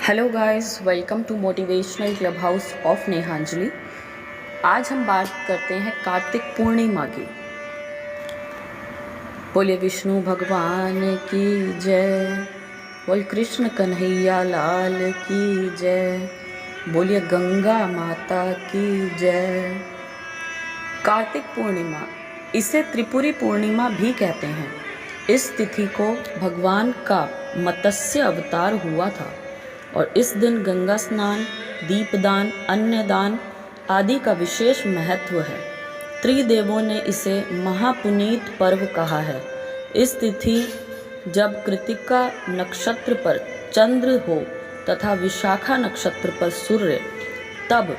Hello guys, welcome to motivational club house of Nehanjali. आज हम बात करते हैं कार्तिक पूर्णिमा की। बोलिए विष्णु भगवान की जय, बोल कृष्ण कन्हैया लाल की जय, बोलिए गंगा माता की जय। कार्तिक पूर्णिमा, इसे त्रिपुरी पूर्णिमा भी कहते हैं। इस तिथि को भगवान का मत्स्य अवतार हुआ था और इस दिन गंगा स्नान, दीपदान, अन्नदान आदि का विशेष महत्व है। त्रिदेवों ने इसे महापुनीत पर्व कहा है। इस तिथि जब कृतिका नक्षत्र पर चंद्र हो तथा विशाखा नक्षत्र पर सूर्य, तब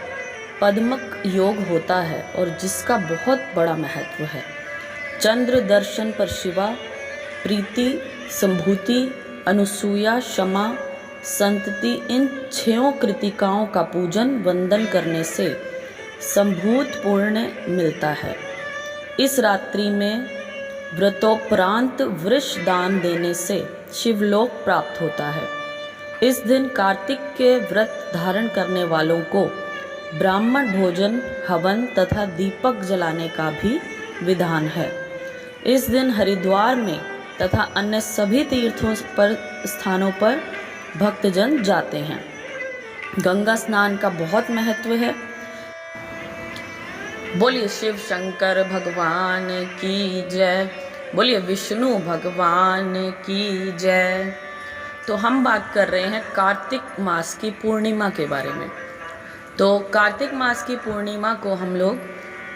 पद्मक योग होता है और जिसका बहुत बड़ा महत्व है। चंद्र दर्शन पर शिवा, प्रीति, संभूति, अनुसूया, क्षमा, संतति, इन 6 कृतिकाओं का पूजन वंदन करने से संभूत पुण्य मिलता है। इस रात्रि में व्रतोपरांत वृष दान देने से शिवलोक प्राप्त होता है। इस दिन कार्तिक के व्रत धारण करने वालों को ब्राह्मण भोजन, हवन तथा दीपक जलाने का भी विधान है। इस दिन हरिद्वार में तथा अन्य सभी तीर्थों पर स्थानों पर भक्तजन जाते हैं। गंगा स्नान का बहुत महत्व है। बोलिए शिव शंकर भगवान की जय, बोलिए विष्णु भगवान की जय। तो हम बात कर रहे हैं कार्तिक मास की पूर्णिमा के बारे में। तो कार्तिक मास की पूर्णिमा को हम लोग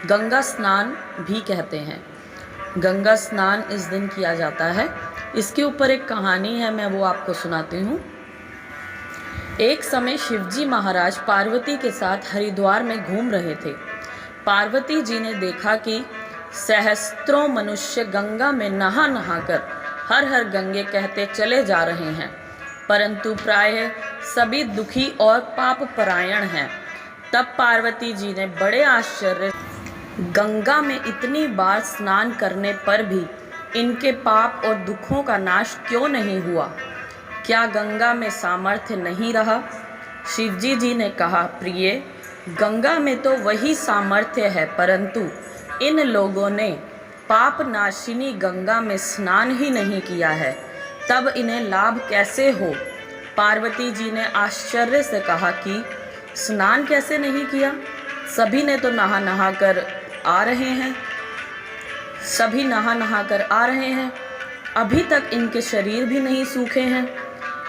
गंगा स्नान भी कहते हैं। गंगा स्नान इस दिन किया जाता है। इसके ऊपर एक कहानी है, मैं वो आपको सुनाती हूँ। एक समय शिवजी महाराज पार्वती के साथ हरिद्वार में घूम रहे थे। पार्वती जी ने देखा कि सहस्त्रों मनुष्य गंगा में नहा नहाकर हर हर गंगे कहते चले जा रहे हैं, परंतु प्रायः सभी दुखी और पाप परायण हैं। तब पार्वती जी ने बड़े आश्चर्य, गंगा में इतनी बार स्नान करने पर भी इनके पाप और दुखों का नाश क्यों नहीं हुआ? क्या गंगा में सामर्थ्य नहीं रहा? शिवजी जी ने कहा, प्रिय, गंगा में तो वही सामर्थ्य है, परंतु इन लोगों ने पाप नाशिनी गंगा में स्नान ही नहीं किया है, तब इन्हें लाभ कैसे हो? पार्वती जी ने आश्चर्य से कहा कि स्नान कैसे नहीं किया? सभी ने तो नहा नहा कर आ रहे हैं, सभी नहा नहा कर आ रहे हैं, अभी तक इनके शरीर भी नहीं सूखे हैं।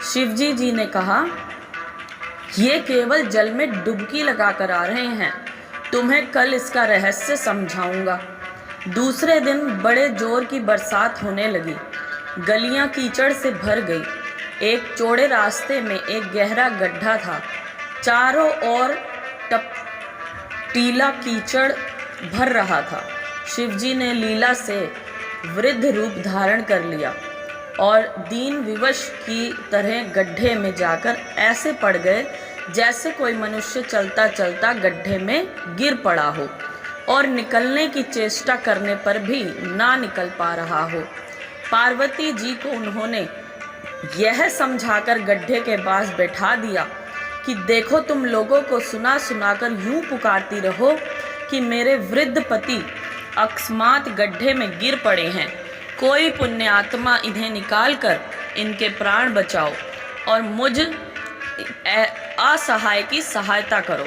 शिवजी जी ने कहा, ये केवल जल में डुबकी लगाकर आ रहे हैं, तुम्हें कल इसका रहस्य समझाऊंगा। दूसरे दिन बड़े जोर की बरसात होने लगी। गलियां कीचड़ से भर गई। एक चौड़े रास्ते में एक गहरा गड्ढा था। चारों ओर टीला कीचड़ भर रहा था। शिवजी ने लीला से वृद्ध रूप धारण कर लिया और दीन विवश की तरह गड्ढे में जाकर ऐसे पड़ गए जैसे कोई मनुष्य चलता चलता गड्ढे में गिर पड़ा हो और निकलने की चेष्टा करने पर भी ना निकल पा रहा हो। पार्वती जी को उन्होंने यह समझाकर गड्ढे के पास बैठा दिया कि देखो, तुम लोगों को सुना सुनाकर यूं पुकारती रहो कि मेरे वृद्ध पति अकस्मात गड्ढे में गिर पड़े हैं, कोई पुण्यात्मा इन्हें निकाल कर इनके प्राण बचाओ और मुझ असहाय की सहायता करो।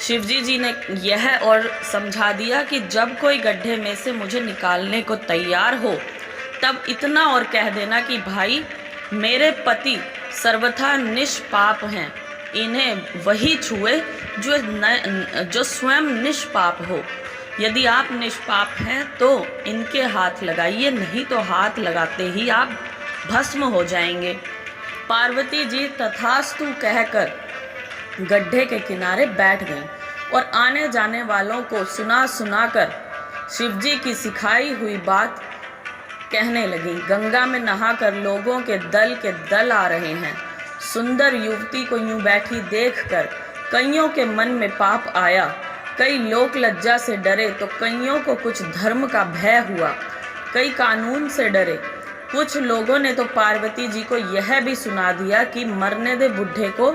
शिवजी जी ने यह और समझा दिया कि जब कोई गड्ढे में से मुझे निकालने को तैयार हो, तब इतना और कह देना कि भाई, मेरे पति सर्वथा निष्पाप हैं, इन्हें वही छुए जो स्वयं निष्पाप हो। यदि आप निष्पाप हैं तो इनके हाथ लगाइए, नहीं तो हाथ लगाते ही आप भस्म हो जाएंगे। पार्वती जी तथास्तु कहकर गड्ढे के किनारे बैठ गईं और आने जाने वालों को सुना सुनाकर शिवजी की सिखाई हुई बात कहने लगी। गंगा में नहाकर लोगों के दल आ रहे हैं। सुंदर युवती को यूं बैठी देखकर कईयों के मन में पाप आया। कई लोक लज्जा से डरे तो कईयों को कुछ धर्म का भय हुआ। कई कानून से डरे, कुछ लोगों ने तो पार्वती जी को यह भी सुना दिया कि मरने दे बुढ़े को,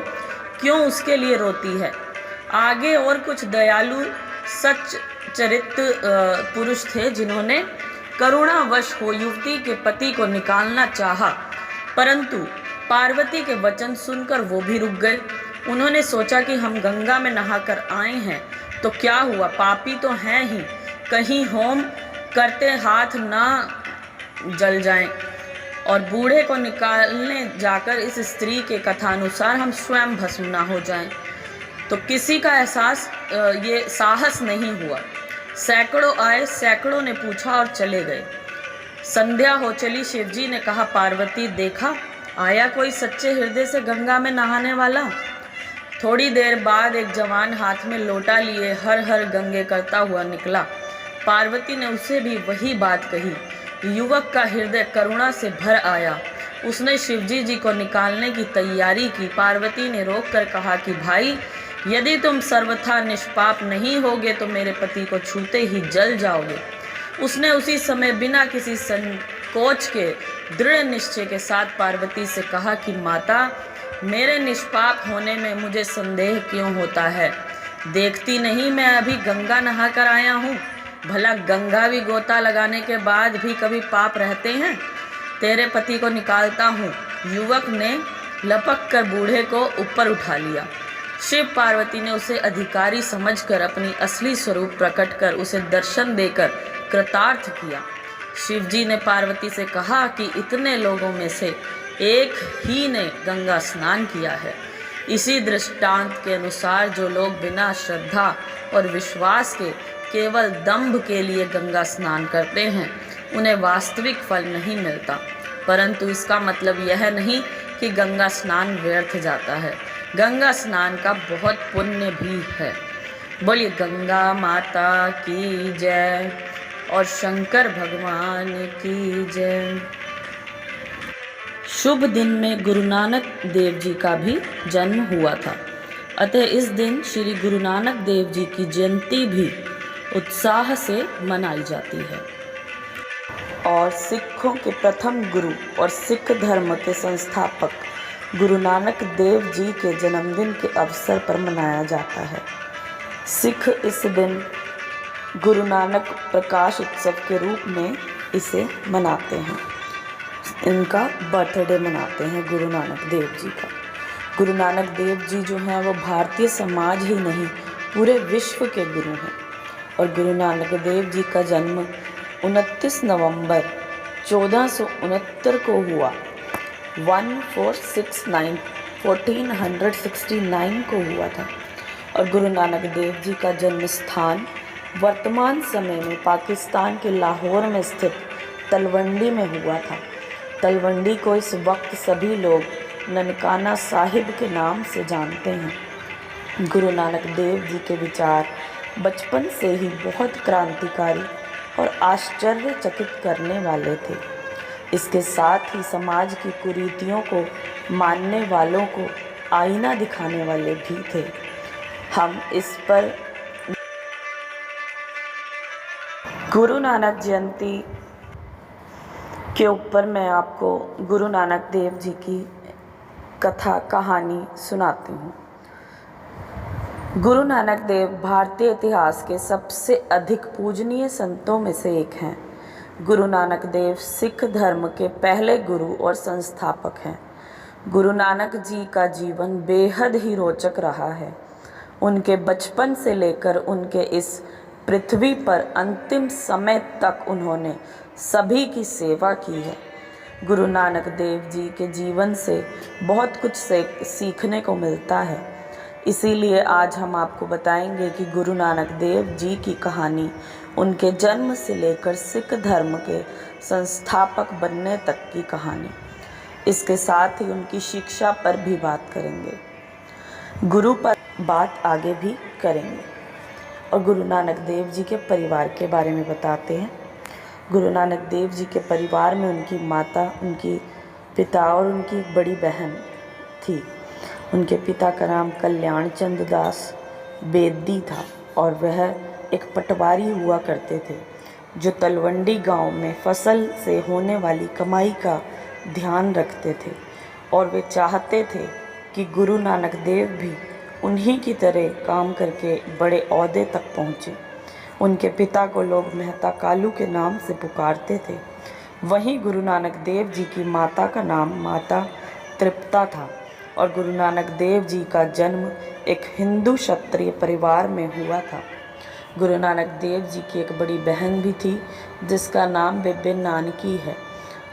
क्यों उसके लिए रोती है। आगे और कुछ दयालु सच चरित्र पुरुष थे जिन्होंने करुणावश हो युवती के पति को निकालना चाहा, परंतु पार्वती के वचन सुनकर वो भी रुक गए। उन्होंने सोचा कि हम गंगा में नहाकर आए हैं तो क्या हुआ, पापी तो हैं ही, कहीं होम करते हाथ ना जल जाएं और बूढ़े को निकालने जाकर इस स्त्री के कथानुसार हम स्वयं भस्म ना हो जाएं। तो किसी का ये साहस नहीं हुआ। सैकड़ों आए, सैकड़ों ने पूछा और चले गए। संध्या हो चली। शिवजी ने कहा, पार्वती देखा आया कोई सच्चे हृदय से गंगा में नहाने वाला। थोड़ी देर बाद एक जवान हाथ में लोटा लिए हर हर गंगे करता हुआ निकला। पार्वती ने उसे भी वही बात कही। युवक का हृदय करुणा से भर आया। उसने शिवजी जी को निकालने की तैयारी की। पार्वती ने रोककर कहा कि भाई, यदि तुम सर्वथा निष्पाप नहीं होगे तो मेरे पति को छूते ही जल जाओगे। उसने उसी समय बिना किसी संकोच के दृढ़ निश्चय के साथ पार्वती से कहा कि माता, मेरे निष्पाप होने में मुझे संदेह क्यों होता है? देखती नहीं मैं अभी गंगा नहा कर आया हूँ। भला गंगा भी गोता लगाने के बाद भी कभी पाप रहते हैं? तेरे पति को निकालता हूँ। युवक ने लपक कर बूढ़े को ऊपर उठा लिया। शिव पार्वती ने उसे अधिकारी समझकर अपनी असली स्वरूप प्रकट कर उसे दर्शन देकर कृतार्थ किया। शिवजी ने पार्वती से कहा कि इतने लोगों में से एक ही ने गंगा स्नान किया है। इसी दृष्टांत के अनुसार जो लोग बिना श्रद्धा और विश्वास के केवल दंभ के लिए गंगा स्नान करते हैं, उन्हें वास्तविक फल नहीं मिलता। परंतु इसका मतलब यह नहीं कि गंगा स्नान व्यर्थ जाता है। गंगा स्नान का बहुत पुण्य भी है। बोलिए गंगा माता की जय और शंकर भगवान की जय। शुभ दिन में गुरु नानक देव जी का भी जन्म हुआ था। अतः इस दिन श्री गुरु नानक देव जी की जयंती भी उत्साह से मनाई जाती है और सिखों के प्रथम गुरु और सिख धर्म के संस्थापक गुरु नानक देव जी के जन्मदिन के अवसर पर मनाया जाता है। सिख इस दिन गुरु नानक प्रकाश उत्सव के रूप में इसे मनाते हैं। इनका बर्थडे मनाते हैं गुरु नानक देव जी का। गुरु नानक देव जी जो हैं वो भारतीय समाज ही नहीं पूरे विश्व के गुरु हैं। और गुरु नानक देव जी का जन्म 29 नवंबर 1469 को हुआ। 1469 को हुआ था। और गुरु नानक देव जी का जन्म स्थान वर्तमान समय में पाकिस्तान के लाहौर में स्थित तलवंडी में हुआ था। तलवंडी को इस वक्त सभी लोग ननकाना साहिब के नाम से जानते हैं। गुरु नानक देव जी के विचार बचपन से ही बहुत क्रांतिकारी और आश्चर्यचकित करने वाले थे। इसके साथ ही समाज की कुरीतियों को मानने वालों को आईना दिखाने वाले भी थे। हम इस पर गुरु नानक जयंती के ऊपर मैं आपको गुरु नानक देव जी की कथा कहानी सुनाती हूँ। गुरु नानक देव भारतीय इतिहास के सबसे अधिक पूजनीय संतों में से एक हैं। गुरु नानक देव सिख धर्म के पहले गुरु और संस्थापक हैं। गुरु नानक जी का जीवन बेहद ही रोचक रहा है। उनके बचपन से लेकर उनके इस पृथ्वी पर अंतिम समय तक उन्होंने सभी की सेवा की है। गुरु नानक देव जी के जीवन से बहुत कुछ सीखने को मिलता है। इसीलिए आज हम आपको बताएंगे कि गुरु नानक देव जी की कहानी उनके जन्म से लेकर सिख धर्म के संस्थापक बनने तक की कहानी। इसके साथ ही उनकी शिक्षा पर भी बात करेंगे, गुरु पर बात आगे भी करेंगे और गुरु नानक देव जी के परिवार के बारे में बताते हैं। गुरु नानक देव जी के परिवार में उनकी माता, उनकी पिता और उनकी एक बड़ी बहन थी। उनके पिता का नाम कल्याण चंद दास बेदी था और वह एक पटवारी हुआ करते थे। जो तलवंडी गांव में फसल से होने वाली कमाई का ध्यान रखते थे, और वे चाहते थे कि गुरु नानक देव भी उन्हीं की तरह काम करके बड़े ओहदे तक पहुँचे। उनके पिता को लोग मेहता कालू के नाम से पुकारते थे। वहीं गुरु नानक देव जी की माता का नाम माता तृप्ता था, और गुरु नानक देव जी का जन्म एक हिंदू क्षत्रिय परिवार में हुआ था। गुरु नानक देव जी की एक बड़ी बहन भी थी जिसका नाम बेबे नानकी है,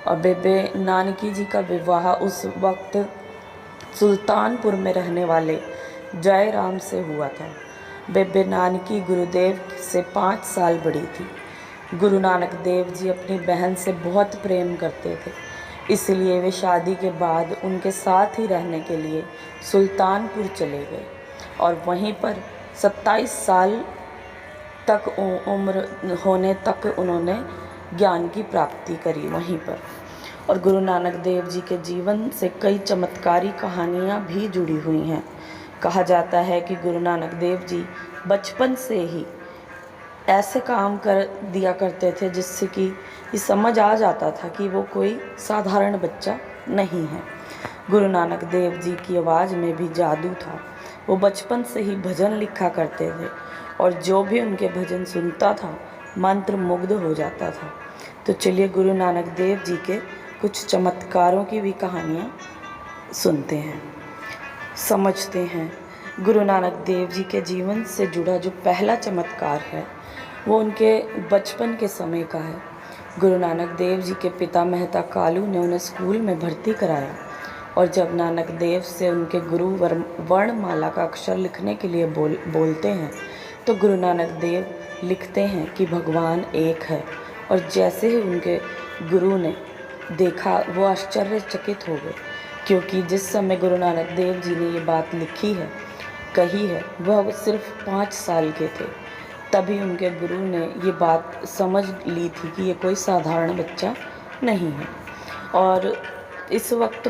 और बेबे नानकी जी का विवाह उस वक्त सुल्तानपुर में रहने वाले जयराम से हुआ था। बेबे नानकी गुरुदेव से 5 साल बड़ी थी। गुरु नानक देव जी अपनी बहन से बहुत प्रेम करते थे, इसलिए वे शादी के बाद उनके साथ ही रहने के लिए सुल्तानपुर चले गए, और वहीं पर 27 साल तक उम्र होने तक उन्होंने ज्ञान की प्राप्ति करी वहीं पर। और गुरु नानक देव जी के जीवन से कई चमत्कारी कहानियाँ भी जुड़ी हुई हैं। कहा जाता है कि गुरु नानक देव जी बचपन से ही ऐसे काम कर दिया करते थे जिससे कि ये समझ आ जाता था कि वो कोई साधारण बच्चा नहीं है। गुरु नानक देव जी की आवाज़ में भी जादू था। वो बचपन से ही भजन लिखा करते थे, और जो भी उनके भजन सुनता था मंत्र मुग्ध हो जाता था। तो चलिए गुरु नानक देव जी के कुछ चमत्कारों की भी कहानियाँ सुनते हैं, समझते हैं। गुरु नानक देव जी के जीवन से जुड़ा जो पहला चमत्कार है वो उनके बचपन के समय का है। गुरु नानक देव जी के पिता मेहता कालू ने उन्हें स्कूल में भर्ती कराया, और जब नानक देव से उनके गुरु वर्णमाला का अक्षर लिखने के लिए बोलते हैं तो गुरु नानक देव लिखते हैं कि भगवान एक है। और जैसे ही उनके गुरु ने देखा वो आश्चर्यचकित हो गए, क्योंकि जिस समय गुरु नानक देव जी ने ये बात लिखी है, कही है, वह सिर्फ 5 साल के थे। तभी उनके गुरु ने ये बात समझ ली थी कि ये कोई साधारण बच्चा नहीं है। और इस वक्त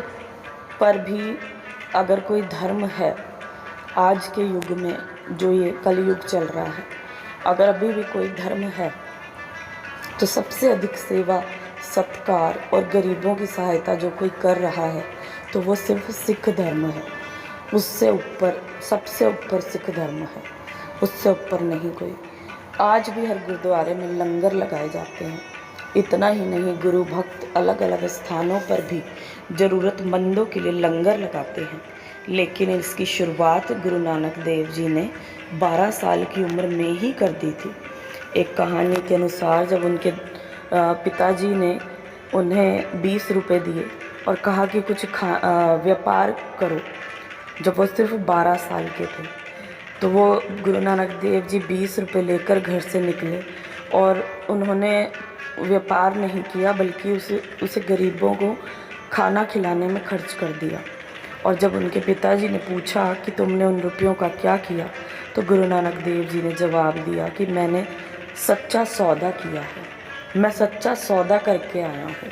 पर भी अगर कोई धर्म है आज के युग में, जो ये कलयुग चल रहा है, अगर अभी भी कोई धर्म है तो सबसे अधिक सेवा सत्कार और गरीबों की सहायता जो कोई कर रहा है तो वो सिर्फ सिख धर्म है। उससे ऊपर, सबसे ऊपर सिख धर्म है, उससे ऊपर नहीं कोई। आज भी हर गुरुद्वारे में लंगर लगाए जाते हैं। इतना ही नहीं, गुरु भक्त अलग अलग स्थानों पर भी ज़रूरतमंदों के लिए लंगर लगाते हैं। लेकिन इसकी शुरुआत गुरु नानक देव जी ने 12 साल की उम्र में ही कर दी थी। एक कहानी के अनुसार जब उनके पिताजी ने उन्हें 20 रुपये दिए और कहा कि कुछ व्यापार करो, जब वो सिर्फ 12 साल के थे, तो वो गुरु नानक देव जी 20 रुपये लेकर घर से निकले, और उन्होंने व्यापार नहीं किया बल्कि उसे गरीबों को खाना खिलाने में खर्च कर दिया। और जब उनके पिताजी ने पूछा कि तुमने उन रुपयों का क्या किया, तो गुरु नानक देव जी ने जवाब दिया कि मैंने सच्चा सौदा किया है, मैं सच्चा सौदा करके आया हूँ।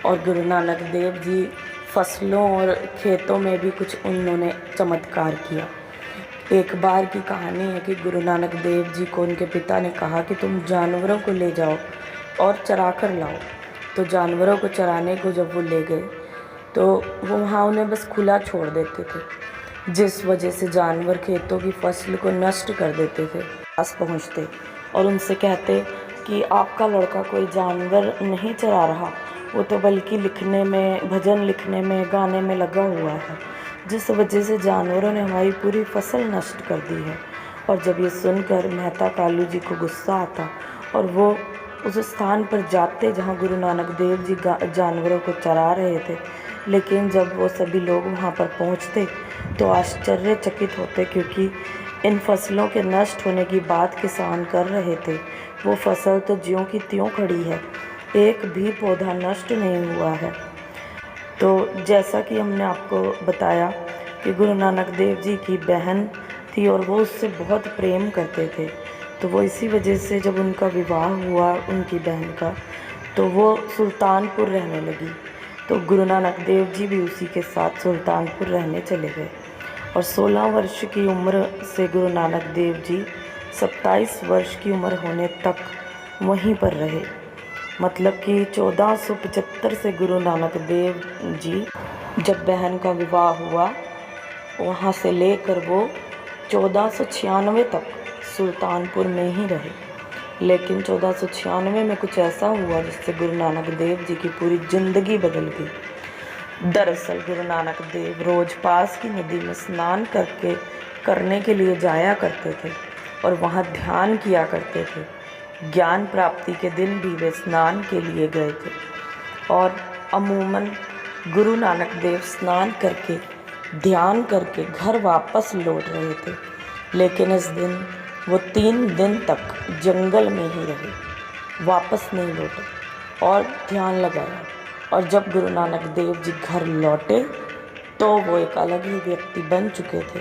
और गुरु नानक देव जी फसलों और खेतों में भी कुछ उन्होंने चमत्कार किया। एक बार की कहानी है कि गुरु नानक देव जी को उनके पिता ने कहा कि तुम जानवरों को ले जाओ और चरा कर लाओ। तो जानवरों को चराने को जब वो ले गए तो वो वहाँ उन्हें बस खुला छोड़ देते थे, जिस वजह से जानवर खेतों की फसल को नष्ट कर देते थे। पास पहुँचते और उनसे कहते कि आपका लड़का कोई जानवर नहीं चरा रहा, वो तो बल्कि लिखने में, भजन लिखने में, गाने में लगा हुआ है, जिस वजह से जानवरों ने हमारी पूरी फसल नष्ट कर दी है। और जब ये सुनकर मेहता कालू जी को गुस्सा आता और वो उस स्थान पर जाते जहाँ गुरु नानक देव जी जानवरों को चरा रहे थे, लेकिन जब वो सभी लोग वहाँ पर पहुँचते तो आश्चर्यचकित होते, क्योंकि इन फसलों के नष्ट होने की बात किसान कर रहे थे। वो फसल तो ज्यों की त्यों खड़ी है, एक भी पौधा नष्ट नहीं हुआ है। तो जैसा कि हमने आपको बताया कि गुरु नानक देव जी की बहन थी और वो उससे बहुत प्रेम करते थे, तो वो इसी वजह से जब उनका विवाह हुआ उनकी बहन का, तो वो सुल्तानपुर रहने लगी। तो गुरु नानक देव जी भी उसी के साथ सुल्तानपुर रहने चले गए। और 16 वर्ष की उम्र से गुरु नानक देव जी 27 वर्ष की उम्र होने तक वहीं पर रहे। मतलब कि 1475 से गुरु नानक देव जी जब बहन का विवाह हुआ, वहाँ से लेकर वो 1496 तक सुल्तानपुर में ही रहे। लेकिन 1496 में कुछ ऐसा हुआ जिससे गुरु नानक देव जी की पूरी ज़िंदगी बदल गई। दरअसल गुरु नानक देव रोज़ पास की नदी में स्नान करने के लिए जाया करते थे और वहाँ ध्यान किया करते थे। ज्ञान प्राप्ति के दिन भी वे स्नान के लिए गए थे और अमूमन गुरु नानक देव स्नान करके ध्यान करके घर वापस लौट रहे थे। लेकिन इस दिन वो 3 दिन तक जंगल में ही रहे, वापस नहीं लौटे और ध्यान लगाया। और जब गुरु नानक देव जी घर लौटे तो वो एक अलग ही व्यक्ति बन चुके थे,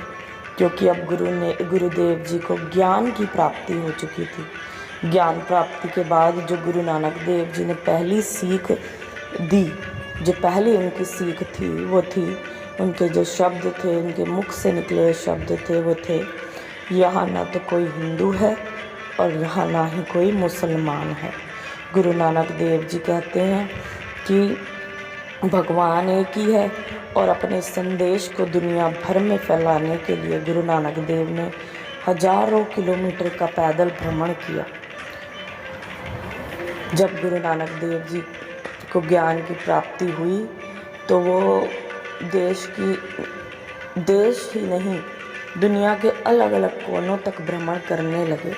क्योंकि अब गुरुदेव जी को ज्ञान की प्राप्ति हो चुकी थी। ज्ञान प्राप्ति के बाद जो गुरु नानक देव जी ने पहली सीख दी, जो पहली उनकी सीख थी, वो थी उनके जो शब्द थे, उनके मुख से निकले शब्द थे, वो थे, यहाँ ना तो कोई हिंदू है और यहाँ ना ही कोई मुसलमान है। गुरु नानक देव जी कहते हैं कि भगवान एक ही है और अपने संदेश को दुनिया भर में फैलाने के लिए गुरु नानक देव ने हजारों किलोमीटर का पैदल भ्रमण किया। जब गुरु नानक देव जी को ज्ञान की प्राप्ति हुई तो वो देश ही नहीं, दुनिया के अलग अलग कोनों तक भ्रमण करने लगे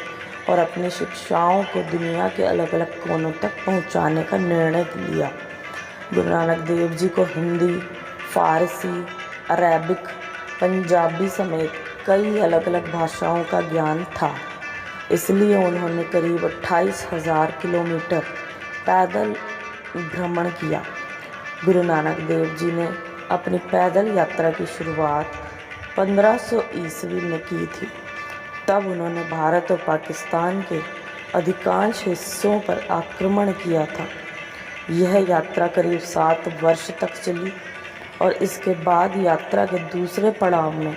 और अपनी शिक्षाओं को दुनिया के अलग अलग कोनों तक पहुंचाने का निर्णय लिया। गुरु नानक देव जी को हिंदी, फारसी, अरेबिक, पंजाबी समेत कई अलग अलग भाषाओं का ज्ञान था। इसलिए उन्होंने करीब 28,000 किलोमीटर पैदल भ्रमण किया। गुरु नानक देव जी ने अपनी पैदल यात्रा की शुरुआत 1500 ईस्वी में की थी। तब उन्होंने भारत और पाकिस्तान के अधिकांश हिस्सों पर आक्रमण किया था। यह यात्रा करीब 7 वर्ष तक चली और इसके बाद यात्रा के दूसरे पड़ाव में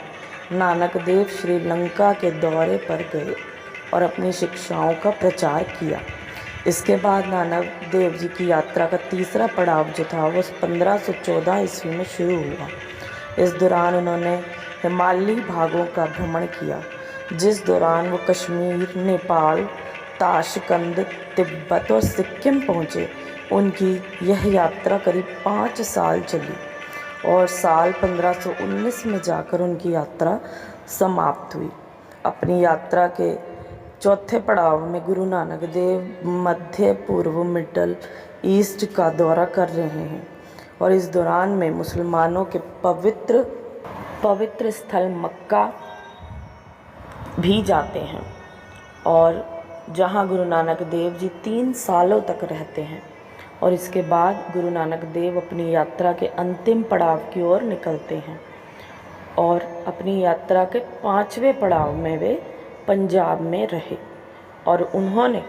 नानक देव श्रीलंका के दौरे पर गए और अपनी शिक्षाओं का प्रचार किया। इसके बाद नानक देव जी की यात्रा का तीसरा पड़ाव जो था वो 1514 ईस्वी में शुरू हुआ। इस दौरान उन्होंने हिमालयी भागों का भ्रमण किया, जिस दौरान वो कश्मीर, नेपाल, ताशकंद, तिब्बत और सिक्किम पहुँचे। उनकी यह यात्रा करीब 5 साल चली और साल 1519 में जाकर उनकी यात्रा समाप्त हुई। अपनी यात्रा के चौथे पड़ाव में गुरु नानक देव मध्य पूर्व मिडल ईस्ट का दौरा कर रहे हैं और इस दौरान में मुसलमानों के पवित्र स्थल मक्का भी जाते हैं और जहां गुरु नानक देव जी 3 सालों तक रहते हैं। और इसके बाद गुरु नानक देव अपनी यात्रा के अंतिम पड़ाव की ओर निकलते हैं और अपनी यात्रा के 5वें पड़ाव में वे पंजाब में रहे और उन्होंने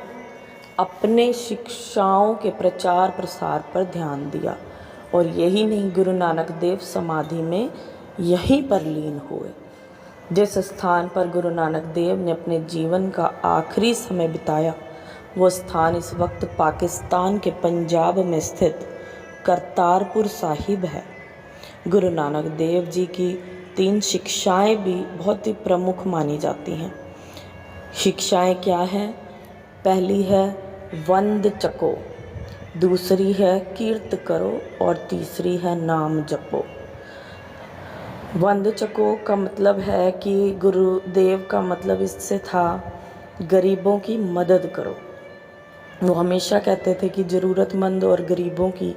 अपने शिक्षाओं के प्रचार प्रसार पर ध्यान दिया। और यही नहीं, गुरु नानक देव समाधि में यहीं पर लीन हुए। जिस स्थान पर गुरु नानक देव ने अपने जीवन का आखिरी समय बिताया, वो स्थान इस वक्त पाकिस्तान के पंजाब में स्थित करतारपुर साहिब है। गुरु नानक देव जी की 3 शिक्षाएं भी बहुत ही प्रमुख मानी जाती हैं। शिक्षाएं क्या हैं? पहली है वंद चको, दूसरी है कीर्त करो और तीसरी है नाम जपो। वंद चको का मतलब है कि गुरुदेव का मतलब इससे था गरीबों की मदद करो। वो हमेशा कहते थे कि ज़रूरतमंद और गरीबों की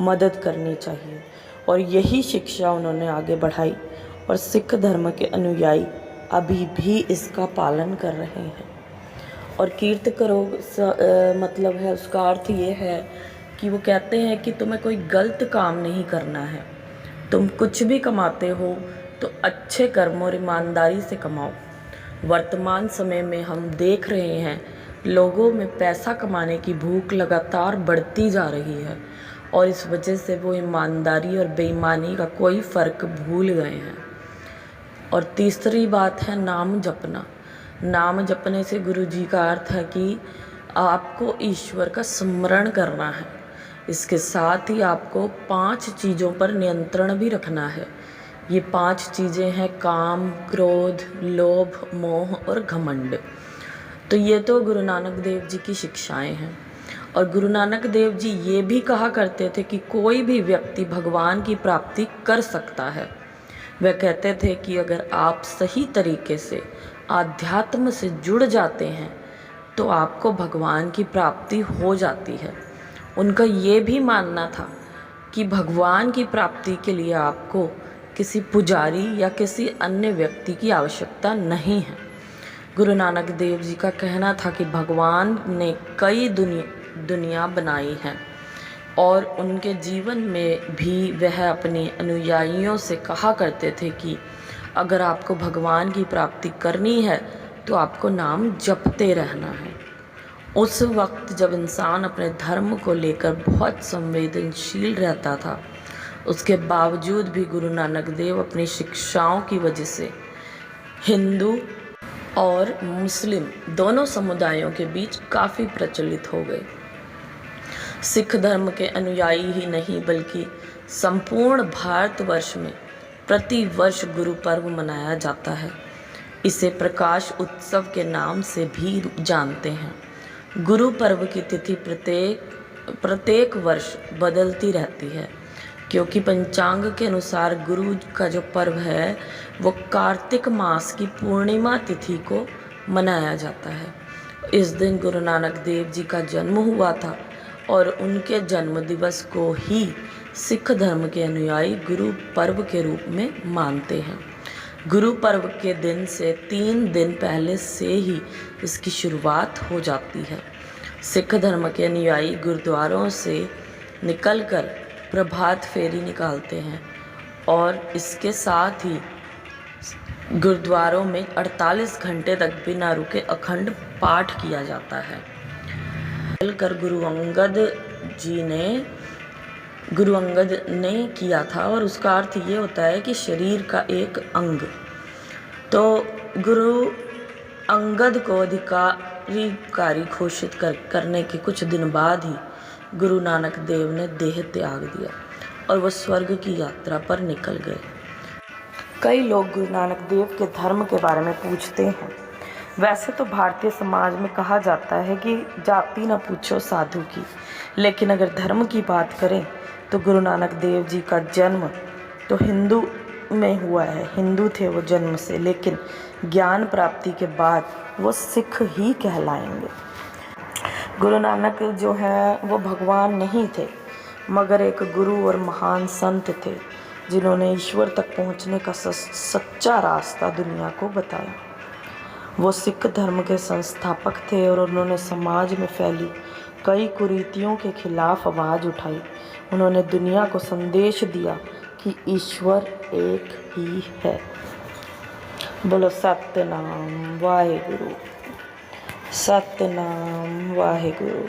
मदद करनी चाहिए और यही शिक्षा उन्होंने आगे बढ़ाई और सिख धर्म के अनुयायी अभी भी इसका पालन कर रहे हैं। और कीर्त करो मतलब है, उसका अर्थ ये है कि वो कहते हैं कि तुम्हें कोई गलत काम नहीं करना है। तुम कुछ भी कमाते हो तो अच्छे कर्म और ईमानदारी से कमाओ। वर्तमान समय में हम देख रहे हैं लोगों में पैसा कमाने की भूख लगातार बढ़ती जा रही है और इस वजह से वो ईमानदारी और बेईमानी का कोई फ़र्क भूल गए हैं। और तीसरी बात है नाम जपना। नाम जपने से गुरु जी का अर्थ है कि आपको ईश्वर का स्मरण करना है। इसके साथ ही आपको 5 चीज़ों पर नियंत्रण भी रखना है। ये 5 चीज़ें हैं काम, क्रोध, लोभ, मोह और घमंड। तो ये तो गुरु नानक देव जी की शिक्षाएं हैं। और गुरु नानक देव जी ये भी कहा करते थे कि कोई भी व्यक्ति भगवान की प्राप्ति कर सकता है। वह कहते थे कि अगर आप सही तरीके से आध्यात्म से जुड़ जाते हैं तो आपको भगवान की प्राप्ति हो जाती है। उनका ये भी मानना था कि भगवान की प्राप्ति के लिए आपको किसी पुजारी या किसी अन्य व्यक्ति की आवश्यकता नहीं है। गुरु नानक देव जी का कहना था कि भगवान ने कई दुनिया बनाई है और उनके जीवन में भी वह अपने अनुयायियों से कहा करते थे कि अगर आपको भगवान की प्राप्ति करनी है तो आपको नाम जपते रहना है। उस वक्त जब इंसान अपने धर्म को लेकर बहुत संवेदनशील रहता था, उसके बावजूद भी गुरु नानक देव अपनी शिक्षाओं की वजह से हिंदू और मुस्लिम दोनों समुदायों के बीच काफ़ी प्रचलित हो गए। सिख धर्म के अनुयायी ही नहीं बल्कि संपूर्ण भारतवर्ष में प्रति वर्ष गुरु पर्व मनाया जाता है। इसे प्रकाश उत्सव के नाम से भी जानते हैं। गुरु पर्व की तिथि प्रत्येक वर्ष बदलती रहती है, क्योंकि पंचांग के अनुसार गुरु का जो पर्व है वो कार्तिक मास की पूर्णिमा तिथि को मनाया जाता है। इस दिन गुरु नानक देव जी का जन्म हुआ था और उनके जन्म दिवस को ही सिख धर्म के अनुयायी गुरु पर्व के रूप में मानते हैं। गुरु पर्व के दिन से 3 दिन पहले से ही इसकी शुरुआत हो जाती है। सिख धर्म के अनुयायी गुरुद्वारों से निकलकर प्रभात फेरी निकालते हैं और इसके साथ ही गुरुद्वारों में 48 घंटे तक बिना रुके अखंड पाठ किया जाता है। कर गुरु अंगद ने किया था और उसका अर्थ ये होता है कि शरीर का एक अंग। तो गुरु अंगद को अधिकारी घोषित करने के कुछ दिन बाद ही गुरु नानक देव ने देह त्याग दिया और वह स्वर्ग की यात्रा पर निकल गए। कई लोग गुरु नानक देव के धर्म के बारे में पूछते हैं। वैसे तो भारतीय समाज में कहा जाता है कि जाति न पूछो साधु की, लेकिन अगर धर्म की बात करें तो गुरु नानक देव जी का जन्म तो हिंदू में हुआ है। हिंदू थे वो जन्म से, लेकिन ज्ञान प्राप्ति के बाद वो सिख ही कहलाएंगे। गुरु नानक जो है वो भगवान नहीं थे, मगर एक गुरु और महान संत थे जिन्होंने ईश्वर तक पहुंचने का सच्चा रास्ता दुनिया को बताया। वो सिख धर्म के संस्थापक थे और उन्होंने समाज में फैली कई कुरीतियों के खिलाफ आवाज़ उठाई। उन्होंने दुनिया को संदेश दिया कि ईश्वर एक ही है। बोलो सतनाम वाहेगुरु, सतनाम वाहेगुरु।